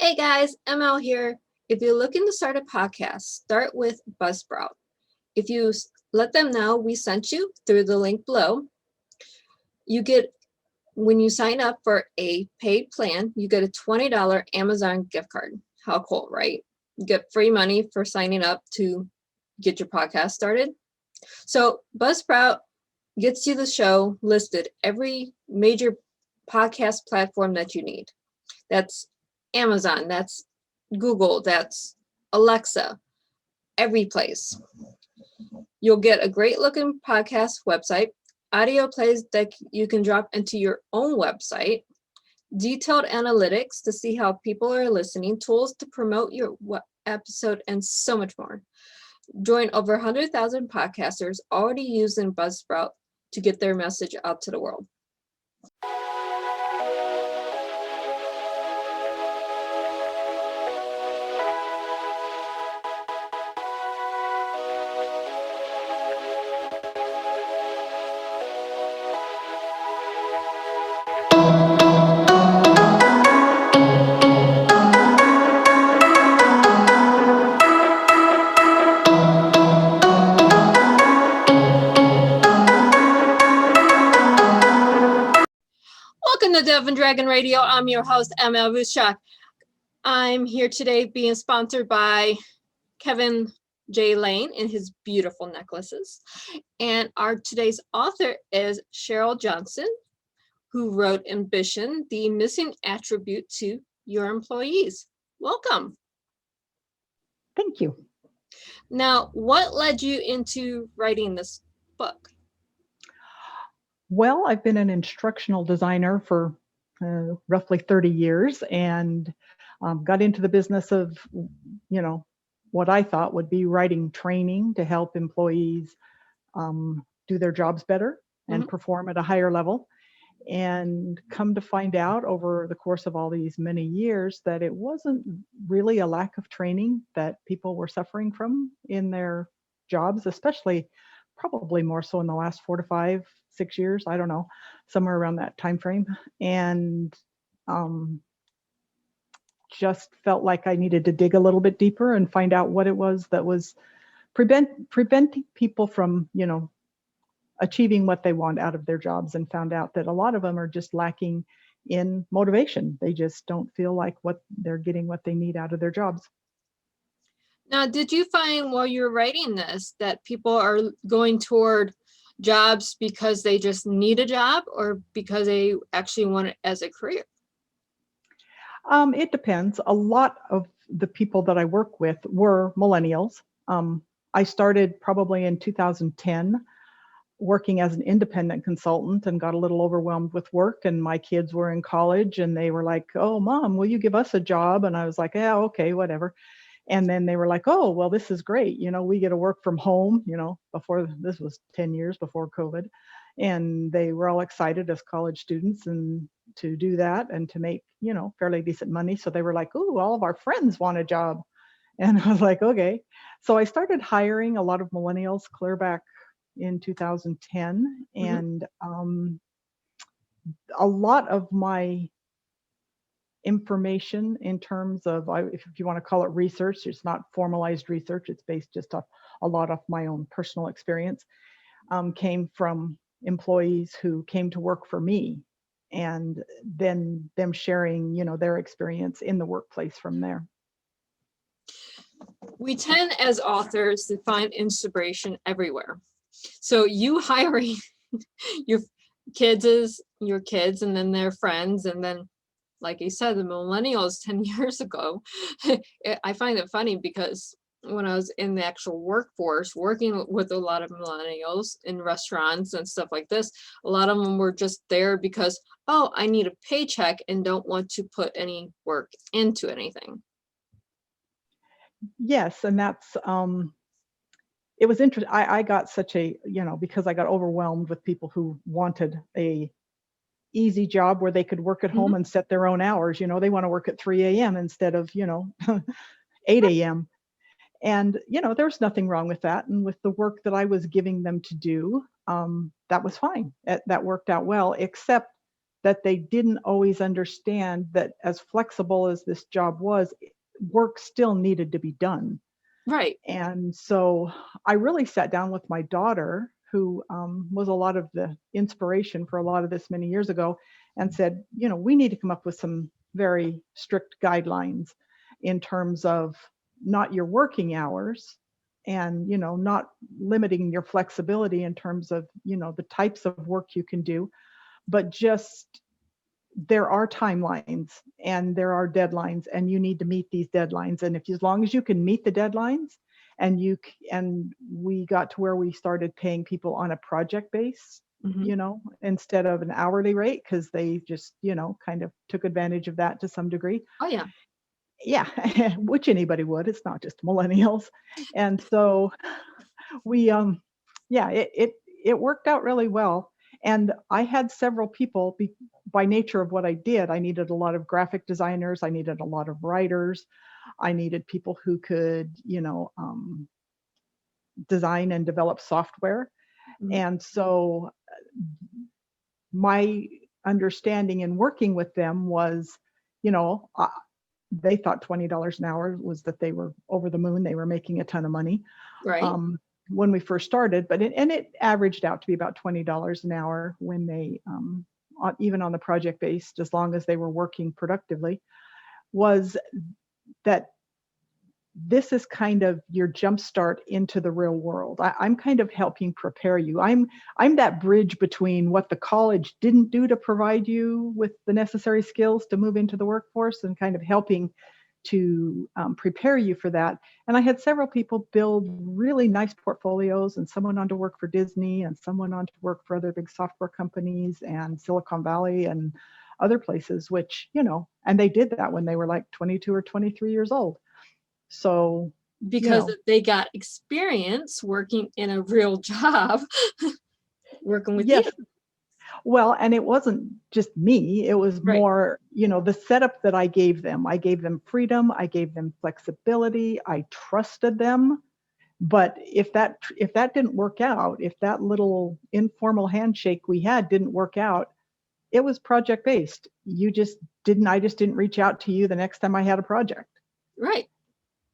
Hey guys, ML here. If you're looking to start a podcast, start with Buzzsprout. If you let them know we sent you through the link below, you get, when you sign up for a paid plan, you get a $20 Amazon gift card. How cool, right? You get free money for signing up to get your podcast started. So Buzzsprout gets you the show listed every major podcast platform that you need. That's Amazon, that's Google, that's Alexa, every place. You'll get a great looking podcast website, audio plays that you can drop into your own website, detailed analytics to see how people are listening, tools to promote your episode, and so much more. Join over 100,000 podcasters already using Buzzsprout to get their message out to the world. Welcome to Dove and Dragon Radio. I'm your host, M.L.Ruscsak. I'm here today being sponsored by Kevin J. Lane and his beautiful necklaces. And our today's author is Cheryl Johnson, who wrote Ambition, the Missing Attribute to Your Employees. Welcome. Thank you. Now, what led you into writing this book? Well, I've been an instructional designer for roughly 30 years and got into the business of, what I thought would be writing training to help employees do their jobs better and perform at a higher level. And come to find out over the course of all these many years that it wasn't really a lack of training that people were suffering from in their jobs, especially probably more so in the last 4 to 5, 6 years, I don't know, somewhere around that time frame. And just felt like I needed to dig a little bit deeper and find out what it was that was preventing people from, achieving what they want out of their jobs, and found out that a lot of them are just lacking in motivation. They just don't feel like they're getting what they need out of their jobs. Now, did you find while you were writing this that people are going toward jobs because they just need a job or because they actually want it as a career? It depends. A lot of the people that I work with were millennials. I started probably in 2010 working as an independent consultant and got a little overwhelmed with work, and my kids were in college and they were like, "Oh, Mom, will you give us a job?" And I was like, "Yeah, okay, whatever." And then they were like, "Oh, well, this is great. We get to work from home," before, this was 10 years before COVID. And they were all excited as college students and to do that and to make, fairly decent money. So they were like, "Oh, all of our friends want a job." And I was like, okay. So I started hiring a lot of millennials clear back in 2010. And a lot of my information in terms of, if you want to call it research, it's not formalized research, it's based just off a lot of my own personal experience, came from employees who came to work for me, and then them sharing, their experience in the workplace from there. We tend as authors to find inspiration everywhere. So you hiring your kids and then their friends, and then, like you said, the millennials 10 years ago. I find it funny because when I was in the actual workforce, working with a lot of millennials in restaurants and stuff like this, a lot of them were just there because, oh, I need a paycheck and don't want to put any work into anything. Yes, and that's it was interesting. I got such a, because I got overwhelmed with people who wanted a easy job where they could work at home and set their own hours. They want to work at 3 a.m. instead of, 8 a.m. And, there was nothing wrong with that. And with the work that I was giving them to do, that was fine. That worked out well, except that they didn't always understand that as flexible as this job was, work still needed to be done. Right. And so I really sat down with my daughter, who was a lot of the inspiration for a lot of this many years ago, and said, we need to come up with some very strict guidelines in terms of not your working hours and, not limiting your flexibility in terms of, the types of work you can do, but just there are timelines and there are deadlines, and you need to meet these deadlines. And if as long as you can meet the deadlines, and we got to where we started paying people on a project base, Hmm. instead of an hourly rate, because they just, kind of took advantage of that to some degree. Oh yeah. Yeah, which anybody would. It's not just millennials. And so we yeah, it worked out really well. And I had several people by nature of what I did. I needed a lot of graphic designers, I needed a lot of writers, I needed people who could, design and develop software. Hmm. And so my understanding in working with them was, you know, uh, they thought $20 an hour was that they were over the moon. They were making a ton of money Right. um, when we first started, but it averaged out to be about $20 an hour when they, even on the project based, as long as they were working productively, was that this is kind of your jump start into the real world. I'm kind of helping prepare you. I'm that bridge between what the college didn't do to provide you with the necessary skills to move into the workforce, and kind of helping to prepare you for that. And I had several people build really nice portfolios, and someone on to work for Disney, and someone on to work for other big software companies and Silicon Valley and other places, which, and they did that when they were like 22 or 23 years old. So, you Because know, they got experience working in a real job, working with you. yes. Well, and it wasn't just me, it was Right. more, the setup that I gave them freedom, I gave them flexibility, I trusted them. But if that didn't work out, if that little informal handshake we had didn't work out, it was project based. I just didn't reach out to you the next time I had a project. Right.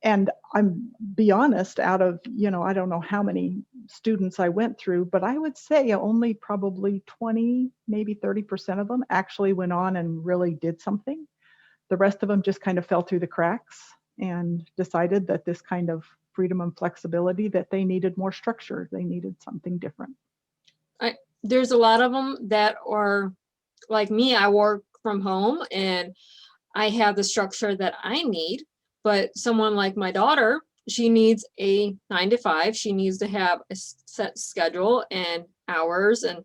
And I'm be honest, out of, I don't know how many students I went through, but I would say only probably 20, maybe 30% of them actually went on and really did something. The rest of them just kind of fell through the cracks and decided that this kind of freedom and flexibility, that they needed more structure, they needed something different. There's a lot of them that are like me. I work from home and I have the structure that I need, but someone like my daughter, she needs a 9 to 5. She needs to have a set schedule and hours and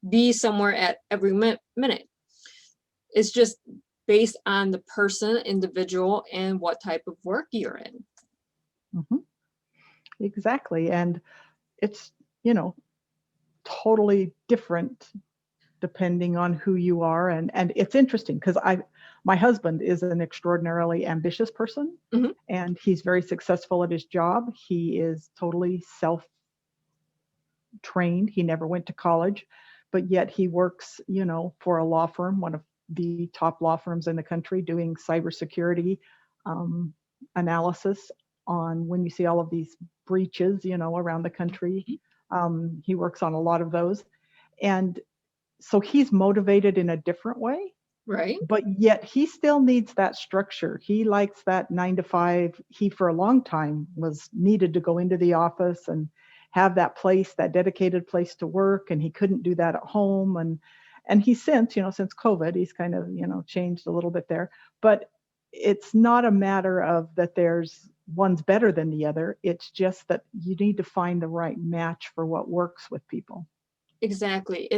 be somewhere at every minute. It's just based on the person, individual, and what type of work you're in. Hmm. Exactly. And it's, you know, totally different depending on who you are. And it's interesting because my husband is an extraordinarily ambitious person, Hmm. and he's very successful at his job. He is totally self trained. He never went to college, but yet he works, for a law firm, one of the top law firms in the country, doing cybersecurity um, analysis on when you see all of these breaches, around the country. He works on a lot of those. And so he's motivated in a different way, Right. but yet he still needs that structure. He likes that 9 to 5. He, for a long time, was needed to go into the office and have that place, that dedicated place to work, and he couldn't do that at home. And he's since COVID, he's kind of, changed a little bit there. But it's not a matter of that there's one's better than the other. It's just that you need to find the right match for what works with people. Exactly.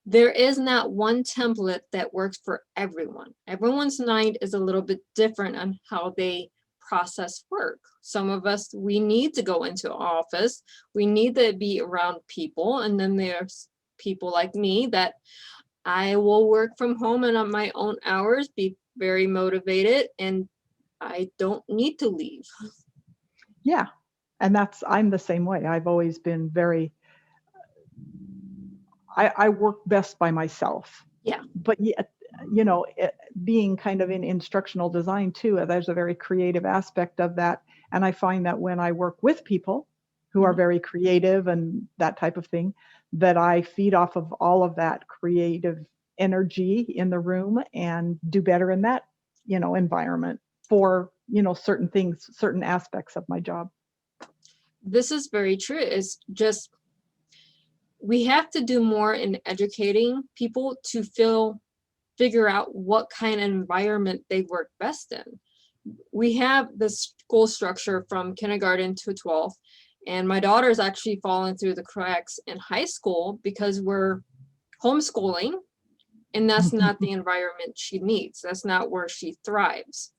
There is not one template that works for everyone. Everyone's mind is a little bit different on how they process work. Some of us, we need to go into office, we need to be around people. And then there's people like me that I will work from home and on my own hours, be very motivated, and I don't need to leave. Yeah. And I'm the same way. I've always been I work best by myself. Yeah. But yet, being kind of in instructional design too, there's a very creative aspect of that. And I find that when I work with people who are Mhm. very creative and that type of thing, that I feed off of all of that creative energy in the room and do better in that, environment for, certain things, certain aspects of my job. This is very true. It's just we have to do more in educating people to figure out what kind of environment they work best in. We have the school structure from kindergarten to 12th, and my daughter's actually fallen through the cracks in high school because we're homeschooling, and that's not the environment she needs. That's not where she thrives.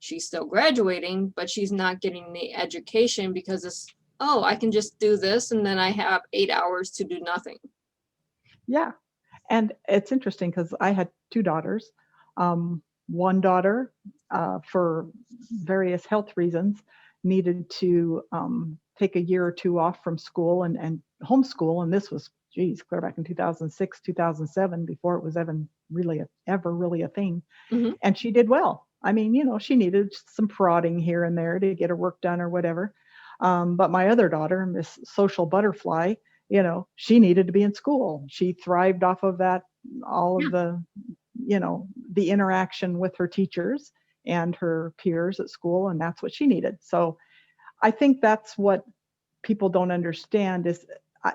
She's still graduating, but she's not getting the education because it's, oh, I can just do this and then I have 8 hours to do nothing. Yeah. And it's interesting because I had two daughters. One daughter, for various health reasons, needed to take a year or two off from school and homeschool. And this was, geez, clear back in 2006, 2007, before it was even really ever really a thing. Mhm. And she did well. I mean, she needed some prodding here and there to get her work done or whatever. But my other daughter, Miss Social Butterfly, she needed to be in school. She thrived off of that, all Yeah. of the interaction with her teachers and her peers at school, and that's what she needed. So I think that's what people don't understand is I,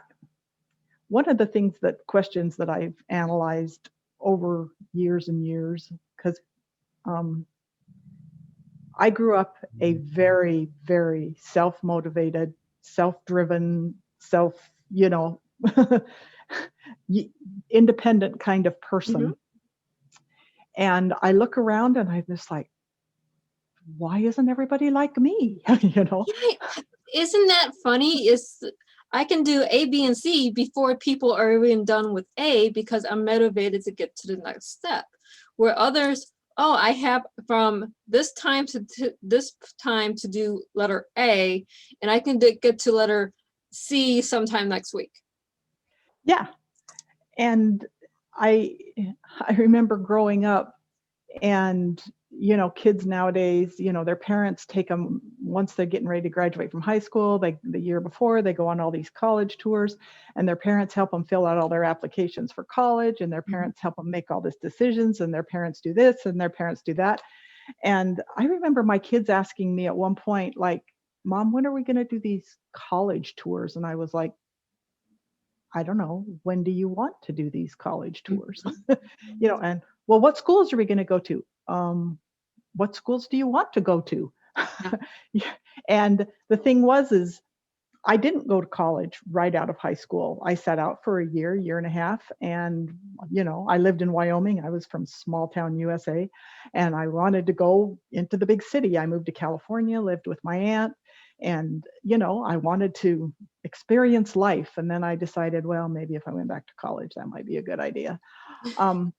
one of the questions that I've analyzed over years and years, because um, I grew up a very, very self-motivated, self-driven, you know, independent kind of Mhm. person. And I look around and I'm just like, why isn't everybody like me? you know? Yeah, isn't that funny? Is I can do A, B, and C before people are even done with A because I'm motivated to get to the next step. Where others, oh, I have from this time to this time to do letter A, and I can get to letter C sometime next week. Yeah. And I I remember growing up and kids nowadays, their parents take them once they're getting ready to graduate from high school, the year before they go on all these college tours, and their parents help them fill out all their applications for college, and their Mhm. parents help them make all these decisions, and their parents do this and their parents do that. And I remember my kids asking me at one point, like, Mom, when are we going to do these college tours? And I was like, I don't know. When do you want to do these college tours? Mhm. And well, what schools are we going to go to? What schools do you want to go to? Yeah. Yeah. And the thing is I didn't go to college right out of high school. I sat out for a year and a half, and I lived in Wyoming. I was from small town USA, and I wanted to go into the big city. I moved to California, lived with my aunt, and I wanted to experience life. And then I decided, well, maybe if I went back to college, that might be a good idea. Um,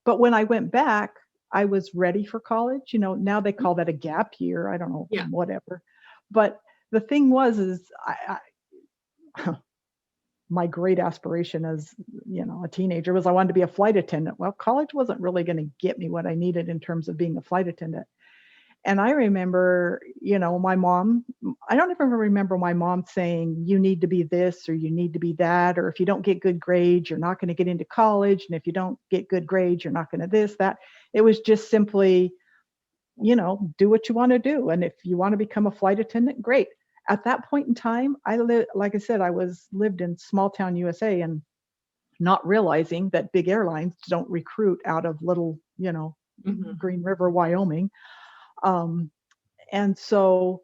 but when I went back, I was ready for college. Now they call that a gap year. I don't know, Yeah. whatever. But the thing is my great aspiration as a teenager was I wanted to be a flight attendant. Well, college wasn't really going to get me what I needed in terms of being a flight attendant. And I remember, my mom, I don't even remember my mom saying, you need to be this or you need to be that, or if you don't get good grades, you're not going to get into college. And if you don't get good grades, you're not going to this, that. It was just simply, do what you want to do. And if you want to become a flight attendant, great. At that point in time, like I said, lived in small town USA and not realizing that big airlines don't recruit out of little, Mhm. Green River, Wyoming. Um, and so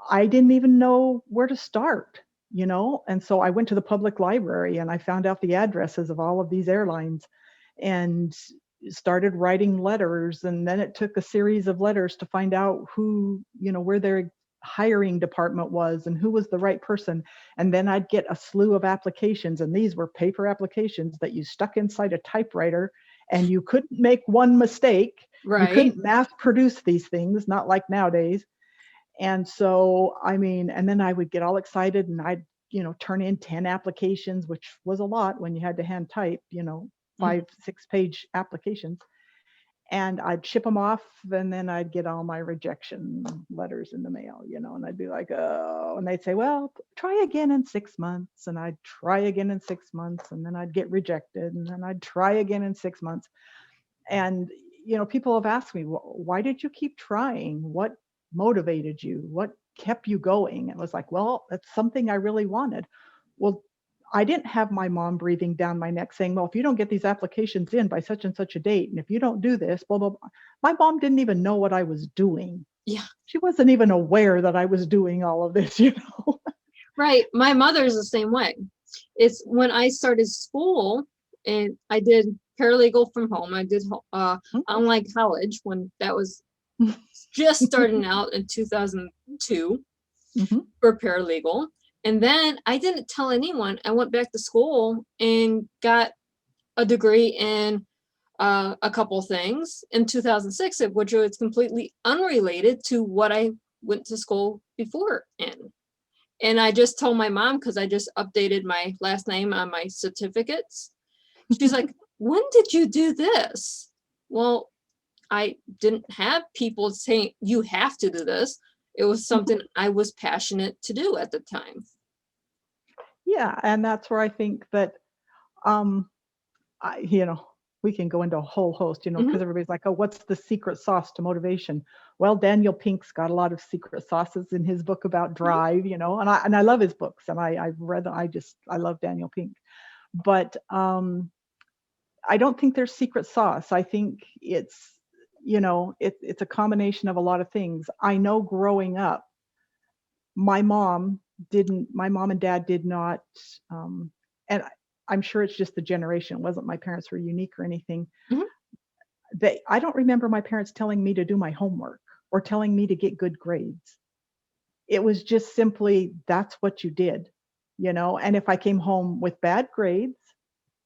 I didn't even know where to start, And so I went to the public library and I found out the addresses of all of these airlines and started writing letters. And then it took a series of letters to find out who, where their hiring department was and who was the right person. And then I'd get a slew of applications. And these were paper applications that you stuck inside a typewriter and you couldn't make one mistake. You Right. couldn't mass produce these things, not like nowadays. And so, I mean, and then I would get all excited and I'd, turn in 10 applications, which was a lot when you had to hand type, 5, 6-page applications. And I'd ship them off, and then I'd get all my rejection letters in the mail, and I'd be like, oh, and they'd say, well, try again in 6 months. And I'd try again in 6 months, and then I'd get rejected, and then I'd try again in 6 months. And, people have asked me, why did you keep trying? What motivated you? What kept you going? It was like, well, that's something I really wanted. Well, I didn't have my mom breathing down my neck saying, well, if you don't get these applications in by such and such a date, and if you don't do this, blah, blah, blah. My mom didn't even know what I was doing. Yeah. She wasn't even aware that I was doing all of this, Right. My mother's the same way. It's when I started school and I did paralegal from home. I did online college when that was just starting out in 2002 for paralegal. And then I didn't tell anyone. I went back to school and got a degree in a couple things in 2006, which was completely unrelated to what I went to school before in. And I just told my mom, because I just updated my last name on my certificates. She's like, when did you do this? Well, I didn't have people saying, you have to do this. It was something I was passionate to do at the time. Yeah, and that's where I think that, we can go into a whole host, because everybody's like, oh, what's the secret sauce to motivation? Well, Daniel Pink's got a lot of secret sauces in his book about drive, and I love his books, and I've read them. I love Daniel Pink, but I don't think there's secret sauce. I think it's a combination of a lot of things. I know growing up, my mom and dad did not, and I'm sure it's just the generation. It wasn't my parents were unique or anything. I don't remember my parents telling me to do my homework or telling me to get good grades. It was just simply, that's what you did, and if I came home with bad grades,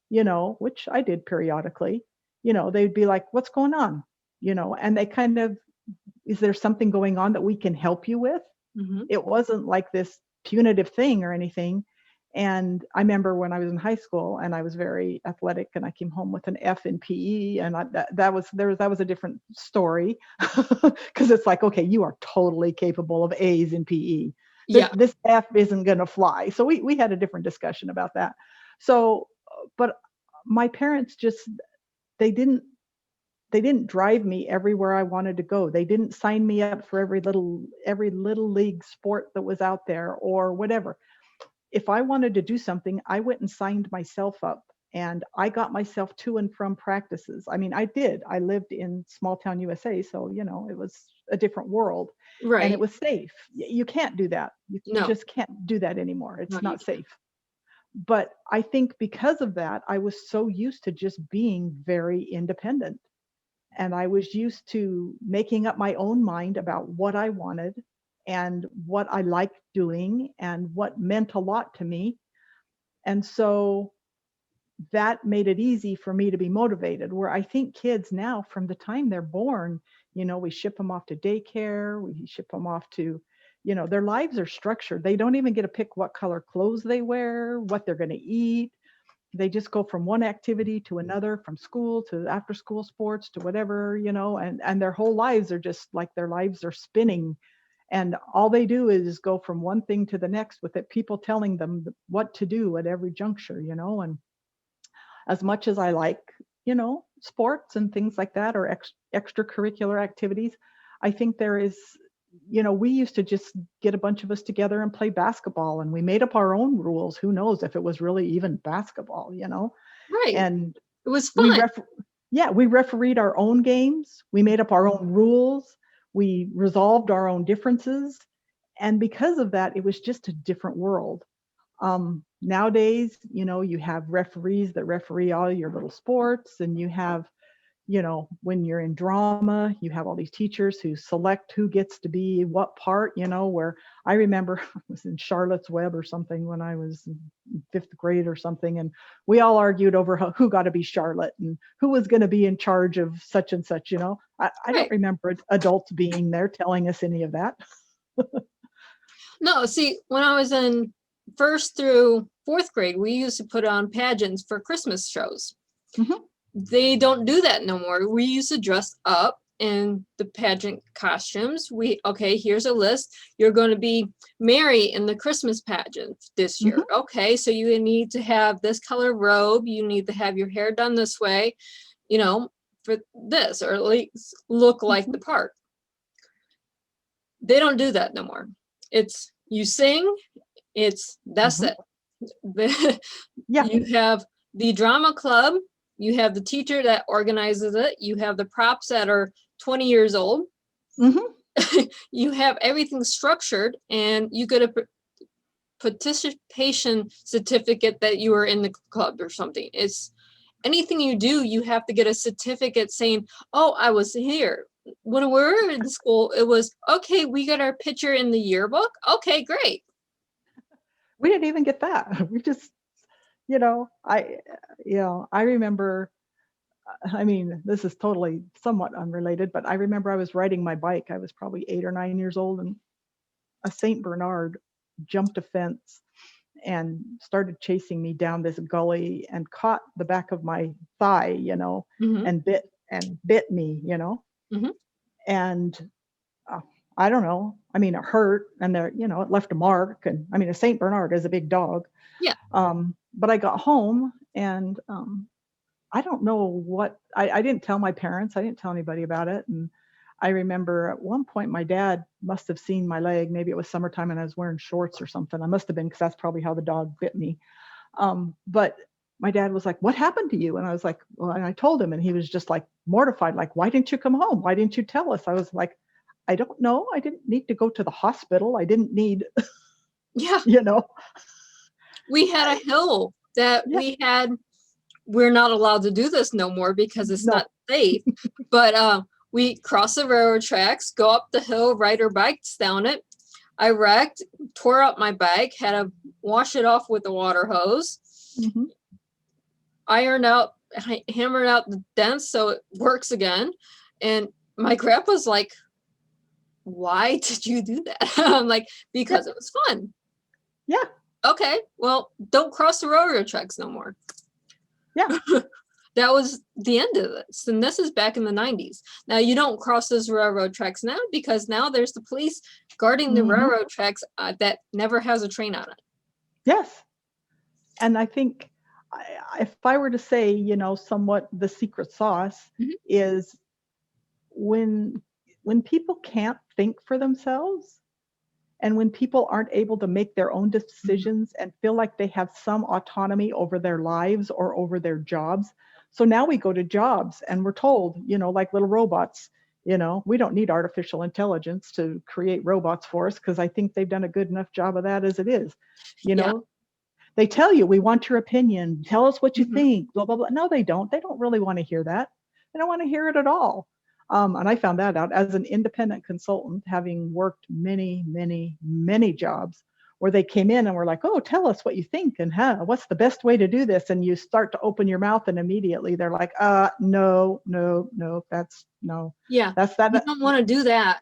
which I did periodically, they'd be like, what's going on? And they kind of, is there something going on that we can help you with? It wasn't like this punitive thing or anything. And I remember when I was in high school and I was very athletic and I came home with an F in PE, and that was a different story, because it's like, okay, you are totally capable of A's in PE. This F isn't going to fly. So we had a different discussion about that. So, but my parents just, they didn't drive me everywhere I wanted to go. They didn't sign me up for every little league sport that was out there or whatever. If I wanted to do something, I went and signed myself up, and I got myself to and from practices. I mean, I did. I lived in small town USA, so it was a different world, right? And it was safe. You can't do that. You just can't do that anymore. It's not safe. But I think because of that, I was so used to just being very independent. And I was used to making up my own mind about what I wanted and what I liked doing and what meant a lot to me. And so that made it easy for me to be motivated, where I think kids now, from the time they're born, we ship them off to daycare, we ship them off to, their lives are structured. They don't even get to pick what color clothes they wear, what they're going to eat. They just go from one activity to another, from school to after school sports to whatever, and their whole lives are just like their lives are spinning. And all they do is go from one thing to the next with it, people telling them what to do at every juncture, and as much as I like, sports and things like that, or extracurricular activities, I think there is, we used to just get a bunch of us together and play basketball, and we made up our own rules. Who knows if it was really even basketball, Right. And it was fun. We refereed our own games. We made up our own rules. We resolved our own differences. And because of that, it was just a different world. Nowadays, you have referees that referee all your little sports, and you have, when you're in drama, you have all these teachers who select who gets to be what part, where I remember I was in Charlotte's Web or something when I was in 5th grade or something, and we all argued over who got to be Charlotte and who was going to be in charge of such and such, I don't remember adults being there telling us any of that. No, see, when I was in 1st through 4th grade, we used to put on pageants for Christmas shows. they don't do that no more. We used to dress up in the pageant costumes. Okay, here's a list. You're going to be Mary in the Christmas pageant this year. Hmm. Okay, so you need to have this color robe. You need to have your hair done this way, for this, or at least look like the part. They don't do that no more. It's you sing, that's Hmm. it. Yeah. You have the drama club, you have the teacher that organizes it, you have the props that are 20 years old, Hmm. you have everything structured, and you get a participation certificate that you were in the club or something. It's anything you do, you have to get a certificate saying, oh, I was here. When we were in school, it was, okay, we got our picture in the yearbook. Okay, great. We didn't even get that. We just, I remember, I mean, this is totally somewhat unrelated, but I remember I was riding my bike. I was probably 8 or 9 years old, and a Saint Bernard jumped a fence and started chasing me down this gully and caught the back of my thigh, Mm-hmm. and bit me. Mm-hmm. And uh, I don't know. I mean, it hurt, and it left a mark. And I mean, a Saint Bernard is a big dog. Yeah. But I got home, and I don't know what I didn't tell my parents. I didn't tell anybody about it. And I remember at one point my dad must have seen my leg. Maybe it was summertime and I was wearing shorts or something. I must have been, because that's probably how the dog bit me. But my dad was like, "What happened to you?" And I was like, "Well," and I told him, and he was just like mortified, like, "Why didn't you come home? Why didn't you tell us?" I was like, "I don't know. I didn't need to go to the hospital. I didn't need, Yeah. you know." We had a hill that Yeah. we're not allowed to do this no more because it's No. not safe. But we cross the railroad tracks, go up the hill, ride our bikes down it. I wrecked, tore up my bike, had to wash it off with a water hose, Hmm. ironed out, hammered out the dents so it works again. And my grandpa's like, why did you do that? I'm like, Yeah. because it was fun. Yeah. Okay, well, don't cross the railroad tracks no more. Yeah. That was the end of this. And this is back in the 90s. Now, you don't cross those railroad tracks now because now there's the police guarding the Hmm. railroad tracks that never has a train on it. Yes. And I think, if I were to say, somewhat the secret sauce Mhm. is when people can't think for themselves, and when people aren't able to make their own Mhm. decisions and feel like they have some autonomy over their lives or over their jobs. So now we go to jobs and we're told, like little robots, we don't need artificial intelligence to create robots for us, because I think they've done a good enough job of that as it is. You Yeah. know, they tell you, we want your opinion. Tell us what you Mhm. think, blah, blah, blah. No, they don't. They don't really want to hear that. They don't want to hear it at all. And I found that out as an independent consultant, having worked many, many, many jobs where they came in and were like, "Oh, tell us what you think, and what's the best way to do this?" And you start to open your mouth, and immediately they're like, no, no, no, that's no, Yeah. that's You that. don't want to do that.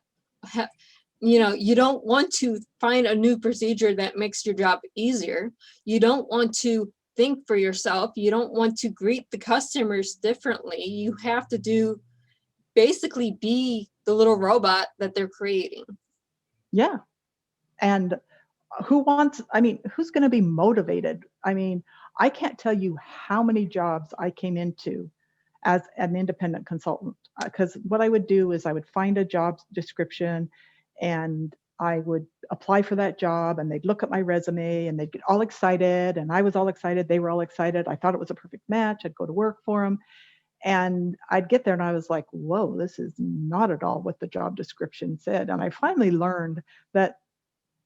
You don't want to find a new procedure that makes your job easier. You don't want to think for yourself. You don't want to greet the customers differently. You have to basically be the little robot that they're creating. Yeah. And who's going to be motivated? I mean, I can't tell you how many jobs I came into as an independent consultant, because what I would do is I would find a job description, and I would apply for that job, and they'd look at my resume and they'd get all excited, and I was all excited, they were all excited, I thought it was a perfect match, I'd go to work for them, and I'd get there and I was like, whoa, this is not at all what the job description said. And I finally learned that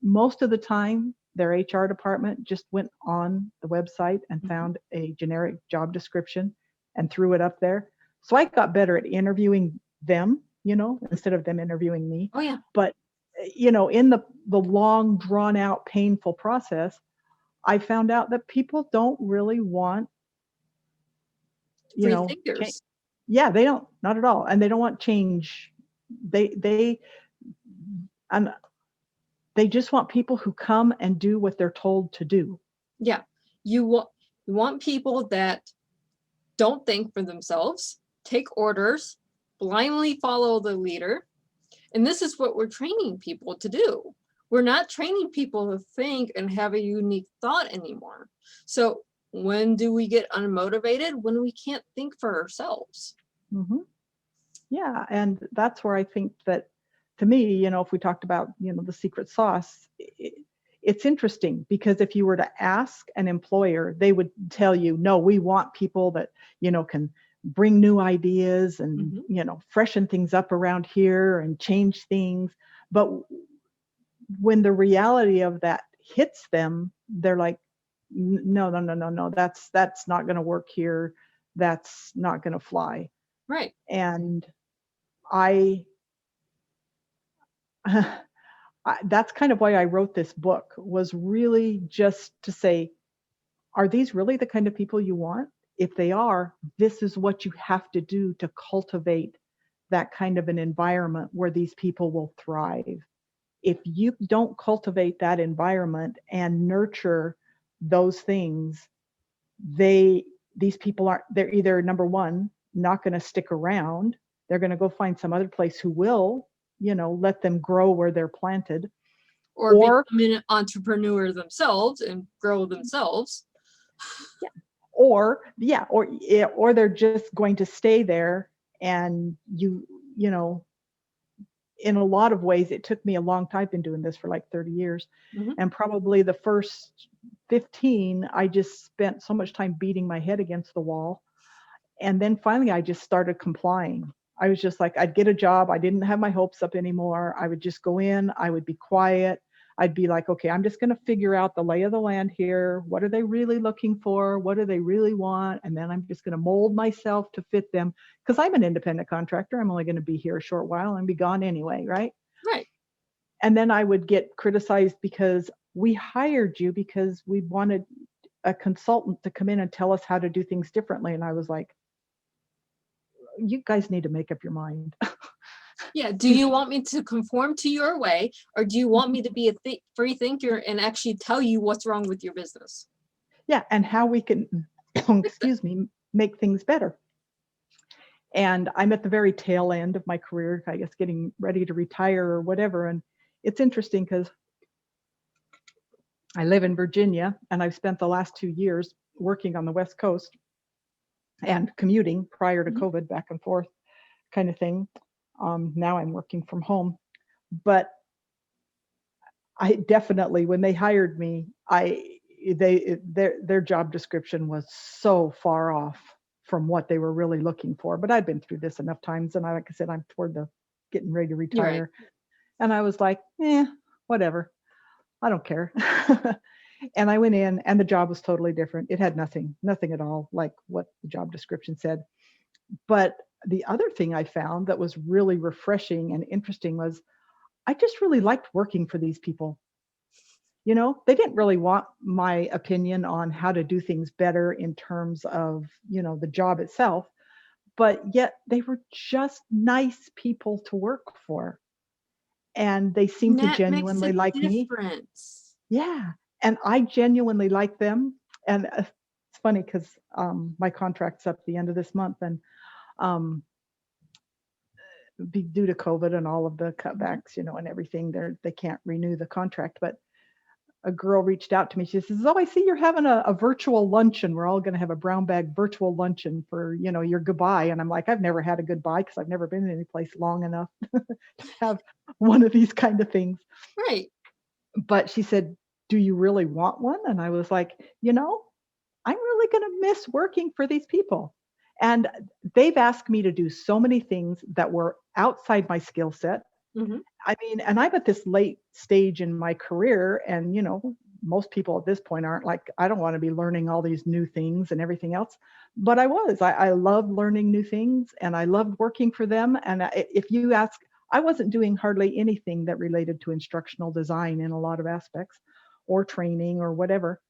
most of the time their HR department just went on the website and Mhm. found a generic job description and threw it up there. So I got better at interviewing them, instead of them interviewing me. Oh yeah, But in the long drawn out painful process, I found out that people don't really want, free change. thinkers. Yeah, they don't, not at all. And they don't want change. They and they just want people who come and do what they're told to do. Yeah, you want people that don't think for themselves, take orders, blindly follow the leader. And this is what we're training people to do. We're not training people to think and have a unique thought anymore. So when do we get unmotivated? When we can't think for ourselves. Mm-hmm. Yeah, and that's where I think that, to me, if we talked about, the secret sauce, it's interesting because if you were to ask an employer, they would tell you, no, we want people that, can bring new ideas and, freshen things up around here and change things. But when the reality of that hits them, they're like, no, that's not going to work here. That's not going to fly. Right. And that's kind of why I wrote this book, was really just to say, are these really the kind of people you want? If they are, this is what you have to do to cultivate that kind of an environment where these people will thrive. If you don't cultivate that environment and nurture those things, these people they're either, number one, not going to stick around. They're going to go find some other place who will, let them grow where they're planted. Or become an entrepreneur themselves and grow themselves. Yeah. Or they're just going to stay there. And in a lot of ways, it took me a long time. I've been doing this for like 30 years. Mm-hmm. And probably the first 15, I just spent so much time beating my head against the wall. And then finally, I just started complying. I was just like, I'd get a job. I didn't have my hopes up anymore. I would just go in. I would be quiet. I'd be like, okay, I'm just going to figure out the lay of the land here. What are they really looking for? What do they really want? And then I'm just going to mold myself to fit them, because I'm an independent contractor. I'm only going to be here a short while and be gone anyway, right? Right. And then I would get criticized because we hired you because we wanted a consultant to come in and tell us how to do things differently. And I was like, you guys need to make up your mind. Yeah. Do you want me to conform to your way, or do you want me to be a free thinker and actually tell you what's wrong with your business? Yeah. And how we can, make things better. And I'm at the very tail end of my career, I guess, getting ready to retire or whatever. And it's interesting because I live in Virginia and I've spent the last 2 years working on the West Coast and commuting prior to COVID, back and forth kind of thing. Now I'm working from home, but I definitely, when they hired me, their job description was so far off from what they were really looking for. But I'd been through this enough times, and like I said, I'm toward the getting ready to retire, right. And I was like, whatever, I don't care. And I went in, and the job was totally different. It had nothing at all like what the job description said. But the other thing I found that was really refreshing and interesting was I just really liked working for these people. They didn't really want my opinion on how to do things better in terms of, the job itself, but yet they were just nice people to work for. And they seemed to genuinely like me. Yeah. And I genuinely like them. And it's funny because my contract's up at the end of this month, and due to COVID and all of the cutbacks, and everything, they can't renew the contract. But a girl reached out to me. She says, "Oh, I see you're having a virtual luncheon. We're all going to have a brown bag virtual luncheon for, your goodbye." And I'm like, I've never had a goodbye because I've never been in any place long enough to have one of these kind of things. Right. But she said, "Do you really want one?" And I was like, I'm really going to miss working for these people. And they've asked me to do so many things that were outside my skill set. Mm-hmm. I mean, and I'm at this late stage in my career, and, most people at this point aren't like, I don't want to be learning all these new things and everything else. But I loved learning new things, and I loved working for them. And if you ask, I wasn't doing hardly anything that related to instructional design in a lot of aspects, or training or whatever.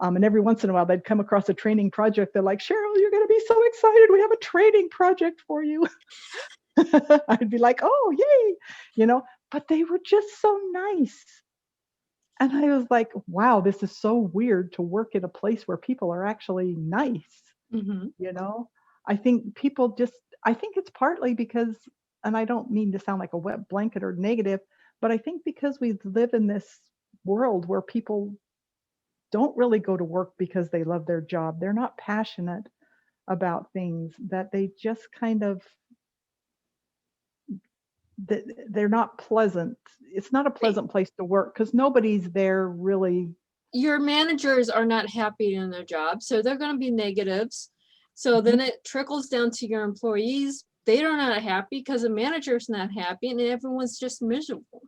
And every once in a while, they'd come across a training project. They're like, "Cheryl, you're going to be so excited. We have a training project for you." I'd be like, "Oh, yay." But they were just so nice. And I was like, wow, this is so weird to work in a place where people are actually nice. Mhm. You know, I think people just, I think it's partly because, and I don't mean to sound like a wet blanket or negative, but I think because we live in this world where people don't really go to work because they love their job. They're not passionate about things, that they just kind of, they're not pleasant. It's not a Right. pleasant place to work because nobody's there really. Your managers are not happy in their job, so they're going to be negatives. So Mhm. then it trickles down to your employees. They are not happy because the manager's not happy, and everyone's just miserable.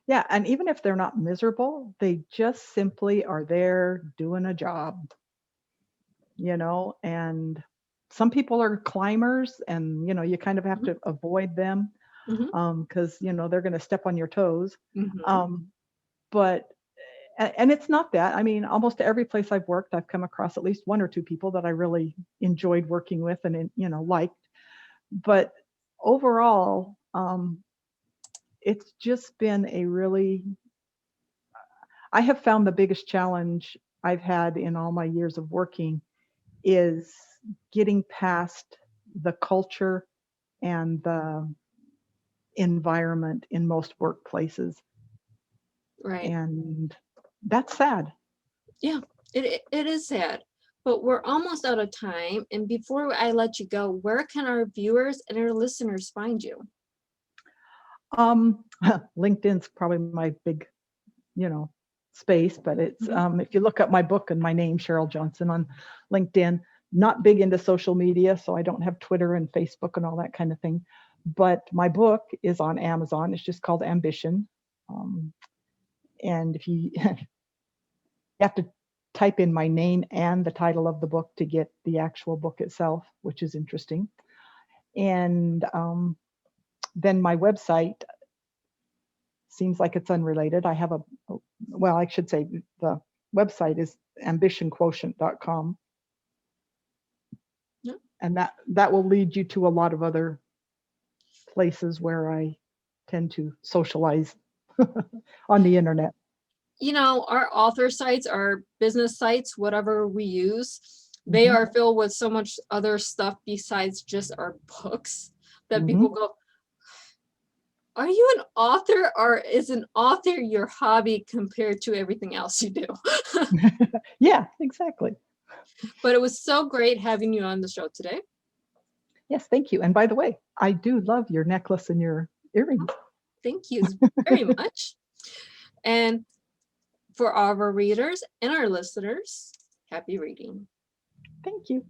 Yeah, and even if they're not miserable, they just simply are there doing a job, and some people are climbers, and you kind of have Mhm. to avoid them Mhm. because they're going to step on your toes. Mhm. Um, but and it's not that. I mean, almost every place I've worked, I've come across at least one or two people that I really enjoyed working with and liked. But overall, it's just been a really, I have found the biggest challenge I've had in all my years of working is getting past the culture and the environment in most workplaces. Right. And that's sad. Yeah, it is sad, but we're almost out of time. And before I let you go, where can our viewers and our listeners find you? LinkedIn's probably my big, you know, space, but it's Mhm. if you look up my book and my name, Cheryl Johnson, on LinkedIn. Not big into social media, so I don't have Twitter and Facebook and all that kind of thing. But my book is on Amazon. It's just called Ambition. Um, and if you have to type in my name and the title of the book to get the actual book itself, which is interesting. And then my website seems like it's unrelated. I have well, I should say the website is ambitionquotient.com. Yeah. And that will lead you to a lot of other places where I tend to socialize on the internet. Our author sites, our business sites, whatever we use, they Hmm. are filled with so much other stuff besides just our books that Hmm. people go, are you an author, or is an author your hobby compared to everything else you do? Yeah, exactly. But it was so great having you on the show today. Yes, thank you. And by the way, I do love your necklace and your earrings. Thank you very much. And for all of our readers and our listeners, happy reading. Thank you.